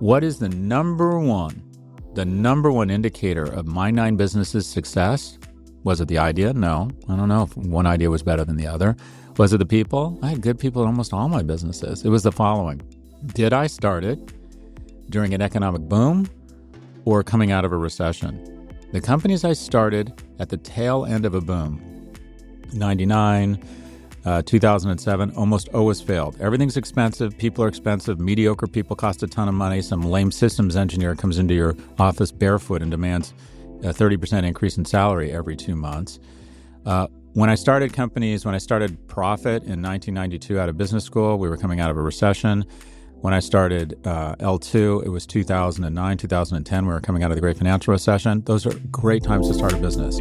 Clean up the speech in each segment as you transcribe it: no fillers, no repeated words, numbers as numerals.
What is the number one indicator of my 9 businesses' success? Was it the idea? No. I don't know if one idea was better than the other. Was it the people? I had good people in almost all my businesses. It was the following. Did I start it during an economic boom or coming out of a recession? The companies I started at the tail end of a boom, 99, 2007, almost always failed. Everything's expensive. People are expensive. Mediocre people cost a ton of money. Some lame systems engineer comes into your office barefoot and demands a 30% increase in salary every 2 months. When I started companies, when I started Profit in 1992 out of business school, we were coming out of a recession. When I started L2, it was 2009, 2010. We were coming out of the great financial recession. Those are great times to start a business.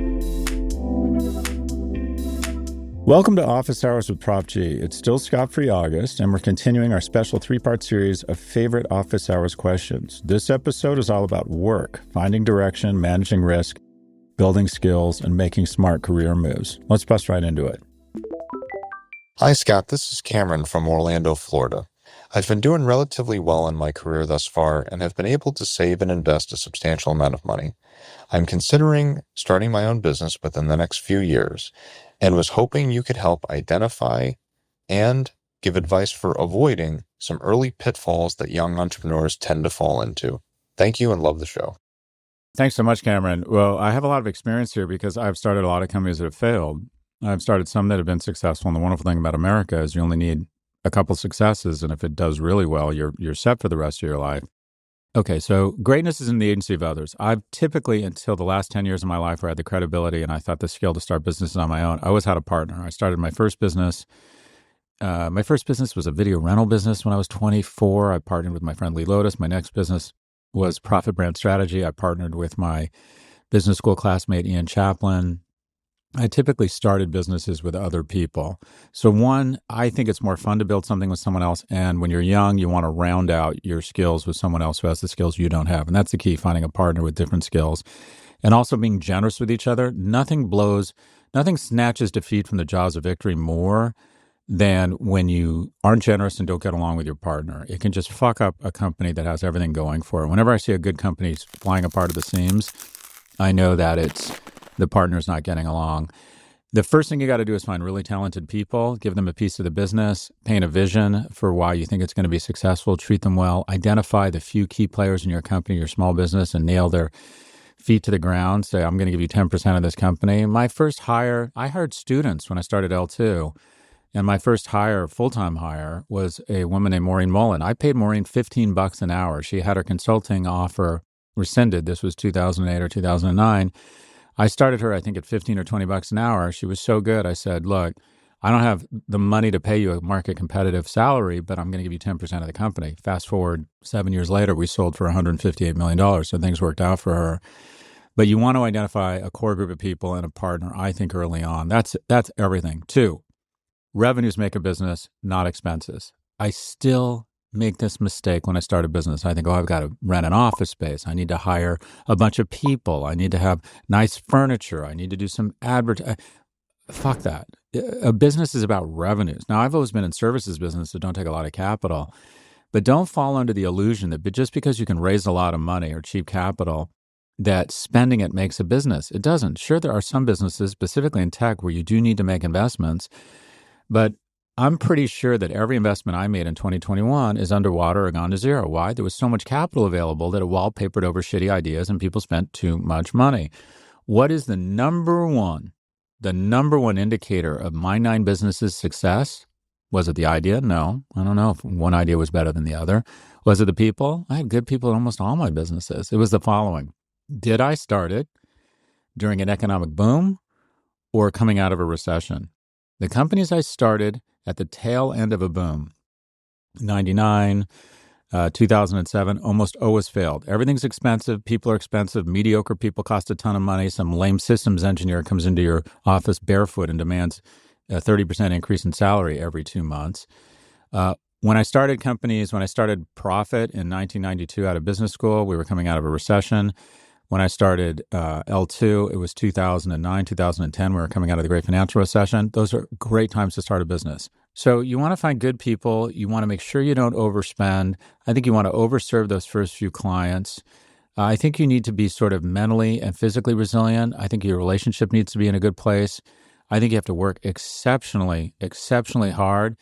Welcome to Office Hours with Prof G. It's still Scott-free August, and we're continuing our special 3-part series of favorite Office Hours questions. This episode is all about work, finding direction, managing risk, building skills, and making smart career moves. Let's bust right into it. Hi, Scott. This is Cameron from Orlando, Florida. I've been doing relatively well in my career thus far and have been able to save and invest a substantial amount of money. I'm considering starting my own business within the next few years and was hoping you could help identify and give advice for avoiding some early pitfalls that young entrepreneurs tend to fall into. Thank you and love the show. Thanks so much, Cameron. Well, I have a lot of experience here because I've started a lot of companies that have failed. I've started some that have been successful, and the wonderful thing about America is you only need a couple successes, and if it does really well, you're set for the rest of your life. Okay, so greatness is in the agency of others. I've typically, until the last 10 years of my life, where I had the credibility and I thought the skill to start businesses on my own, I always had a partner. I started my first business. My first business was a video rental business when I was 24. I partnered with my friend Lee Lotus. My next business was Profit Brand Strategy. I partnered with my business school classmate, Ian Chaplin. I typically started businesses with other people. So one, I think it's more fun to build something with someone else. And when you're young, you want to round out your skills with someone else who has the skills you don't have. And that's the key, finding a partner with different skills. And also being generous with each other. Nothing snatches defeat from the jaws of victory more than when you aren't generous and don't get along with your partner. It can just fuck up a company that has everything going for it. Whenever I see a good company flying apart at the seams, I know that it's the partner's not getting along. The first thing you got to do is find really talented people, give them a piece of the business, paint a vision for why you think it's going to be successful, treat them well, identify the few key players in your company, your small business, and nail their feet to the ground. Say, I'm going to give you 10% of this company. My first hire, I hired students when I started L2. And my first hire, full-time hire, was a woman named Maureen Mullen. I paid Maureen $15 an hour. She had her consulting offer rescinded. This was 2008 or 2009. I started her, I think, at $15 or $20 an hour. She was so good. I said, look, I don't have the money to pay you a market competitive salary, but I'm going to give you 10% of the company. Fast forward 7 years later, we sold for $158 million. So things worked out for her. But you want to identify a core group of people and a partner, I think, early on. That's everything. 2, revenues make a business, not expenses. I still make this mistake when I start a business. I think, I've got to rent an office space. I need to hire a bunch of people. I need to have nice furniture. I need to do some advertising. Fuck that. A business is about revenues. Now, I've always been in services business, so don't take a lot of capital. But don't fall under the illusion that just because you can raise a lot of money or cheap capital, that spending it makes a business. It doesn't. Sure, there are some businesses, specifically in tech, where you do need to make investments. But I'm pretty sure that every investment I made in 2021 is underwater or gone to zero. Why? There was so much capital available that it wallpapered over shitty ideas and people spent too much money. What is the number one indicator of my 9 businesses' success? Was it the idea? No. I don't know if one idea was better than the other. Was it the people? I had good people in almost all my businesses. It was the following. Did I start it during an economic boom or coming out of a recession? The companies I started at the tail end of a boom, 99, 2007, almost always failed. Everything's expensive. People are expensive. Mediocre people cost a ton of money. Some lame systems engineer comes into your office barefoot and demands a 30% increase in salary every 2 months. When I started companies, when I started Profit in 1992 out of business school, we were coming out of a recession. When I started L2, it was 2009, 2010. We were coming out of the great financial recession. Those are great times to start a business. So you want to find good people. You want to make sure you don't overspend. I think you want to overserve those first few clients. I think you need to be sort of mentally and physically resilient. I think your relationship needs to be in a good place. I think you have to work exceptionally, exceptionally hard.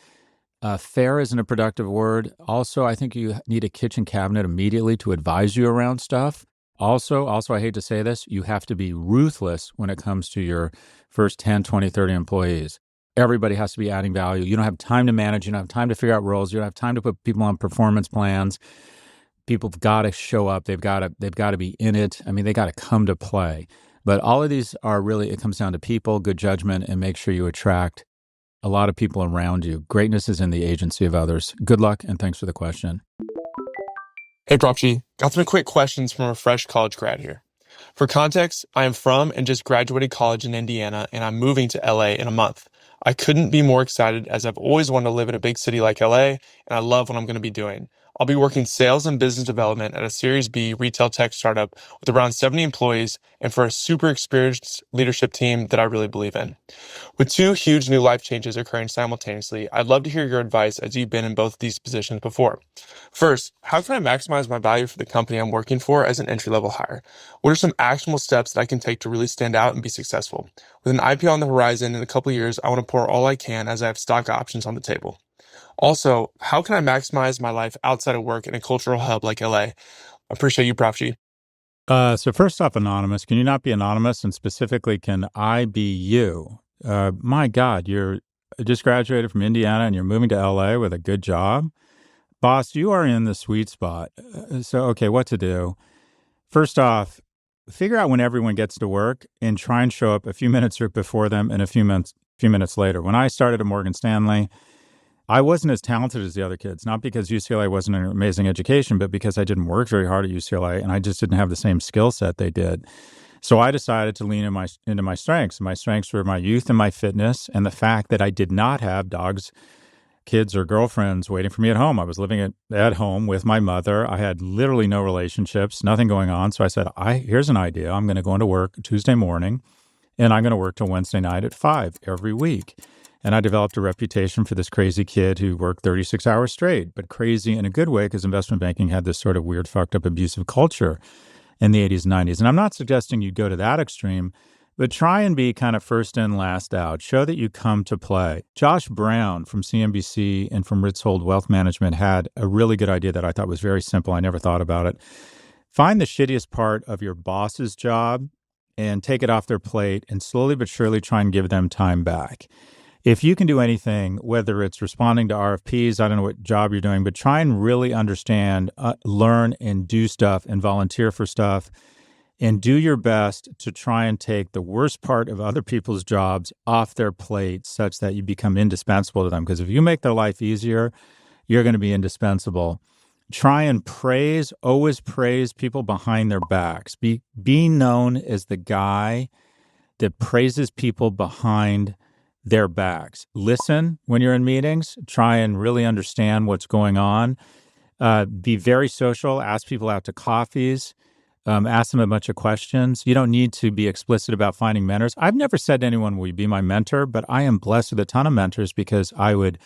Fair isn't a productive word. Also, I think you need a kitchen cabinet immediately to advise you around stuff. Also, I hate to say this, you have to be ruthless when it comes to your first 10, 20, 30 employees. Everybody has to be adding value. You don't have time to manage. You don't have time to figure out roles. You don't have time to put people on performance plans. People have got to show up. They've got to be in it. I mean, they got to come to play. But all of these are really, it comes down to people, good judgment, and make sure you attract a lot of people around you. Greatness is in the agency of others. Good luck, and thanks for the question. Hey, Prof G. Got some quick questions from a fresh college grad here. For context, I am from and just graduated college in Indiana, and I'm moving to LA in a month. I couldn't be more excited as I've always wanted to live in a big city like LA, and I love what I'm going to be doing. I'll be working sales and business development at a Series B retail tech startup with around 70 employees and for a super experienced leadership team that I really believe in. With two huge new life changes occurring simultaneously, I'd love to hear your advice as you've been in both of these positions before. First, how can I maximize my value for the company I'm working for as an entry-level hire? What are some actionable steps that I can take to really stand out and be successful? With an IPO on the horizon in a couple of years, I want to pour all I can as I have stock options on the table. Also, how can I maximize my life outside of work in a cultural hub like LA? I appreciate you, Prof G. So first off, anonymous. Can you not be anonymous? And specifically, can I be you? My God, you're just graduated from Indiana and you're moving to LA with a good job. Boss, you are in the sweet spot. Okay, what to do? First off, figure out when everyone gets to work and try and show up a few minutes before them and a few minutes later. When I started at Morgan Stanley, I wasn't as talented as the other kids, not because UCLA wasn't an amazing education, but because I didn't work very hard at UCLA and I just didn't have the same skill set they did. So I decided to lean into my strengths. My strengths were my youth and my fitness and the fact that I did not have dogs, kids, or girlfriends waiting for me at home. I was living at home with my mother. I had literally no relationships, nothing going on. So I said, here's an idea. I'm going to go into work Tuesday morning and I'm going to work till Wednesday night at 5 every week. And I developed a reputation for this crazy kid who worked 36 hours straight, but crazy in a good way because investment banking had this sort of weird, fucked up, abusive culture in the 80s and 90s. And I'm not suggesting you go to that extreme, but try and be kind of first in, last out. Show that you come to play. Josh Brown from CNBC and from Ritz-Hold Wealth Management had a really good idea that I thought was very simple. I never thought about it. Find the shittiest part of your boss's job and take it off their plate and slowly but surely try and give them time back. If you can do anything, whether it's responding to RFPs, I don't know what job you're doing, but try and really understand, learn and do stuff and volunteer for stuff and do your best to try and take the worst part of other people's jobs off their plate such that you become indispensable to them. Because if you make their life easier, you're going to be indispensable. Try and always praise people behind their backs. Be known as the guy that praises people behind their backs. Listen when you're in meetings. Try and really understand what's going on. Be very social. Ask people out to coffees. Ask them a bunch of questions. You don't need to be explicit about finding mentors. I've never said to anyone, will you be my mentor? But I am blessed with a ton of mentors because I would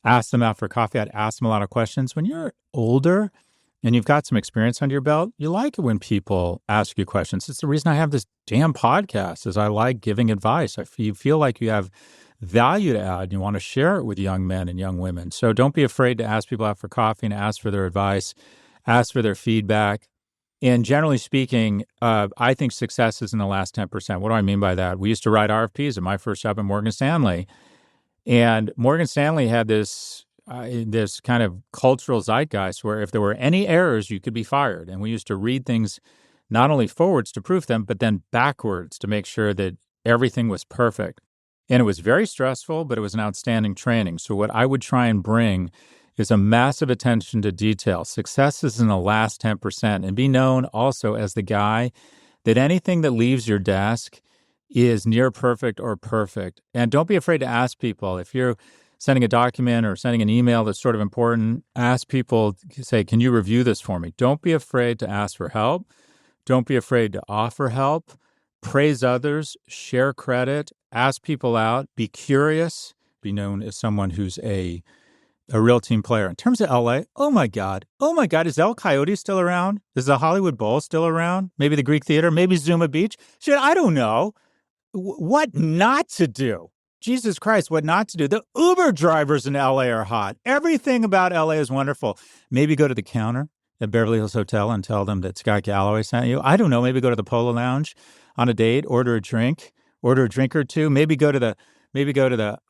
ask them out for coffee. I'd ask them a lot of questions. When you're older and you've got some experience under your belt, you like it when people ask you questions. It's the reason I have this damn podcast is I like giving advice. You feel like you have value to add and you want to share it with young men and young women. So don't be afraid to ask people out for coffee and ask for their advice, ask for their feedback. And generally speaking, I think success is in the last 10%. What do I mean by that? We used to write RFPs at my first job at Morgan Stanley. And Morgan Stanley had this kind of cultural zeitgeist where if there were any errors, you could be fired. And we used to read things not only forwards to prove them, but then backwards to make sure that everything was perfect. And it was very stressful, but it was an outstanding training. So what I would try and bring is a massive attention to detail. Success is in the last 10%. And be known also as the guy that anything that leaves your desk is near perfect or perfect. And don't be afraid to ask people. If you're sending a document or sending an email that's sort of important, ask people, say, can you review this for me? Don't be afraid to ask for help. Don't be afraid to offer help. Praise others, share credit, ask people out, be curious, be known as someone who's a real team player. In terms of LA, oh my God, is El Coyote still around? Is the Hollywood Bowl still around? Maybe the Greek Theater? Maybe Zuma Beach? Shit, I don't know. What not to do? Jesus Christ, what not to do? The Uber drivers in LA are hot. Everything about LA is wonderful. Maybe go to the counter at Beverly Hills Hotel and tell them that Scott Galloway sent you. I don't know. Maybe go to the Polo Lounge on a date, order a drink or two. Maybe go to the,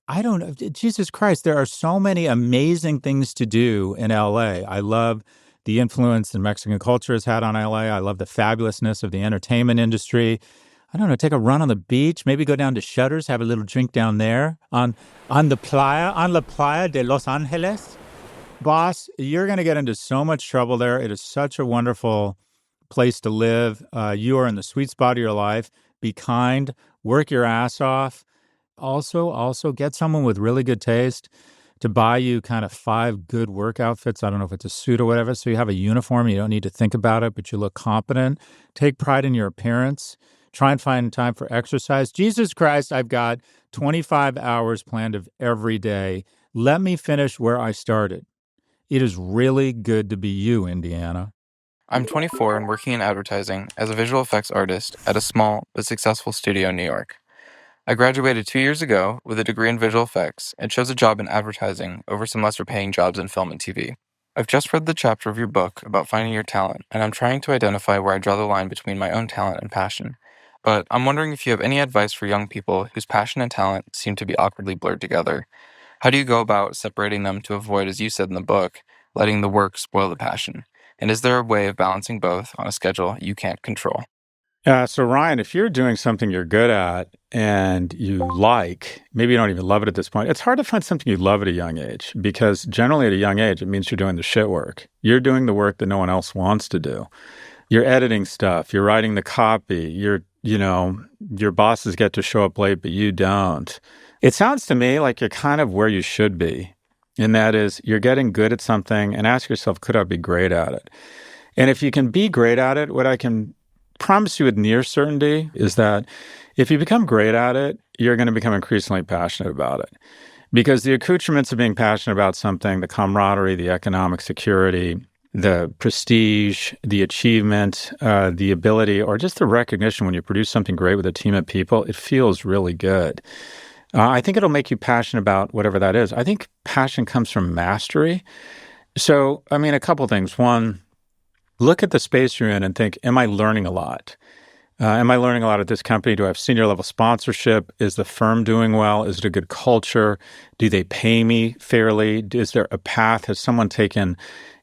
I don't know. Jesus Christ, there are so many amazing things to do in LA. I love the influence that Mexican culture has had on LA. I love the fabulousness of the entertainment industry. I don't know, take a run on the beach, maybe go down to Shutters, have a little drink down there on La Playa de Los Angeles. Boss, you're going to get into so much trouble there. It is such a wonderful place to live. You are in the sweet spot of your life. Be kind, work your ass off. Also get someone with really good taste to buy you kind of 5 good work outfits. I don't know if it's a suit or whatever. So you have a uniform. You don't need to think about it, but you look competent. Take pride in your appearance. Try and find time for exercise. Jesus Christ, I've got 25 hours planned of every day. Let me finish where I started. It is really good to be you, Indiana. I'm 24 and working in advertising as a visual effects artist at a small but successful studio in New York. I graduated 2 years ago with a degree in visual effects and chose a job in advertising over some lesser paying jobs in film and TV. I've just read the chapter of your book about finding your talent, and I'm trying to identify where I draw the line between my own talent and passion. But I'm wondering if you have any advice for young people whose passion and talent seem to be awkwardly blurred together. How do you go about separating them to avoid, as you said in the book, letting the work spoil the passion? And is there a way of balancing both on a schedule you can't control? So Ryan, if you're doing something you're good at and you like, maybe you don't even love it at this point, it's hard to find something you love at a young age because generally at a young age, it means you're doing the shit work. You're doing the work that no one else wants to do. You're editing stuff. You're writing the copy. Your bosses get to show up late, but you don't. It sounds to me like you're kind of where you should be. And that is you're getting good at something and ask yourself, could I be great at it? And if you can be great at it, what I can promise you with near certainty is that if you become great at it, you're going to become increasingly passionate about it. Because the accoutrements of being passionate about something, the camaraderie, the economic security, the prestige, the achievement, the ability, or just the recognition when you produce something great with a team of people, it feels really good. I think it'll make you passionate about whatever that is. I think passion comes from mastery. So, a couple things. One, look at the space you're in and think, am I learning a lot? Am I learning a lot at this company? Do I have senior level sponsorship? Is the firm doing well? Is it a good culture? Do they pay me fairly? Is there a path? Has someone taken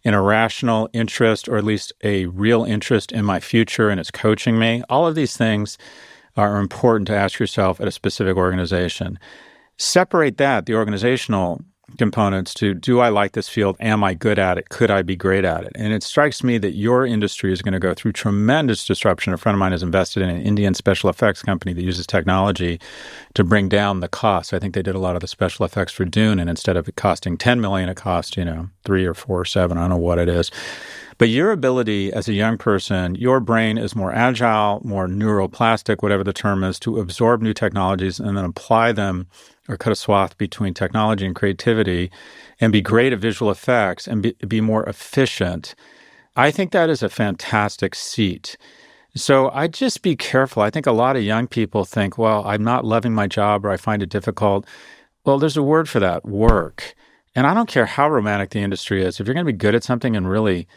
an irrational interest or at least a real interest in my future and is coaching me? All of these things are important to ask yourself at a specific organization. Separate that, the organizational components, to do I like this field? Am I good at it? Could I be great at it? And it strikes me that your industry is going to go through tremendous disruption. A friend of mine has invested in an Indian special effects company that uses technology to bring down the cost. I think they did a lot of the special effects for Dune, and instead of it costing $10 million, it cost, 3 or 4 or 7, I don't know what it is. But your ability as a young person, your brain is more agile, more neuroplastic, whatever the term is, to absorb new technologies and then apply them or cut a swath between technology and creativity and be great at visual effects and be more efficient. I think that is a fantastic seat. So I'd just be careful. I think a lot of young people think, well, I'm not loving my job or I find it difficult. Well, there's a word for that, work. And I don't care how romantic the industry is. If you're going to be good at something and really,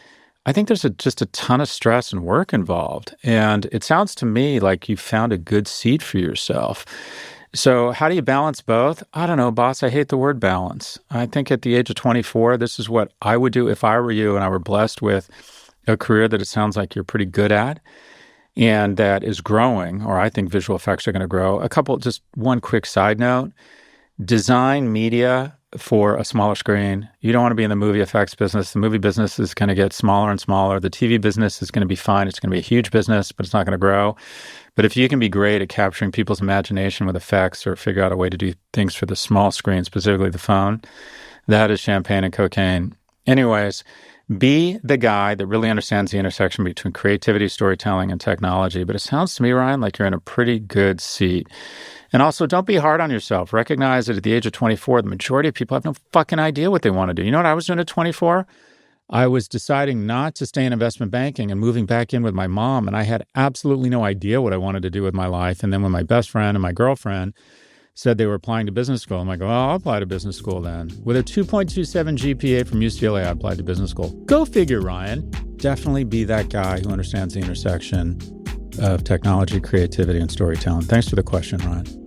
I think there's just a ton of stress and work involved. And it sounds to me like you found a good seat for yourself. So how do you balance both? I don't know, boss. I hate the word balance. I think at the age of 24, this is what I would do if I were you and I were blessed with a career that it sounds like you're pretty good at and that is growing, or I think visual effects are going to grow. Just one quick side note, design media for a smaller screen. You don't want to be in the movie effects business. The movie business is going to get smaller and smaller. The TV business is going to be fine. It's going to be a huge business, but it's not going to grow. But if you can be great at capturing people's imagination with effects or figure out a way to do things for the small screen, specifically the phone, that is champagne and cocaine. Anyways, Be the guy that really understands the intersection between creativity, storytelling, and technology. But it sounds to me, Ryan, like you're in a pretty good seat. And also, don't be hard on yourself. Recognize that at the age of 24, the majority of people have no fucking idea what they want to do. You know what I was doing at 24? I was deciding not to stay in investment banking and moving back in with my mom. And I had absolutely no idea what I wanted to do with my life. And then when my best friend and my girlfriend said they were applying to business school, I'm like, well, I'll apply to business school then. With a 2.27 GPA from UCLA, I applied to business school. Go figure, Ryan. Definitely be that guy who understands the intersection of technology, creativity, and storytelling. Thanks for the question, Ryan.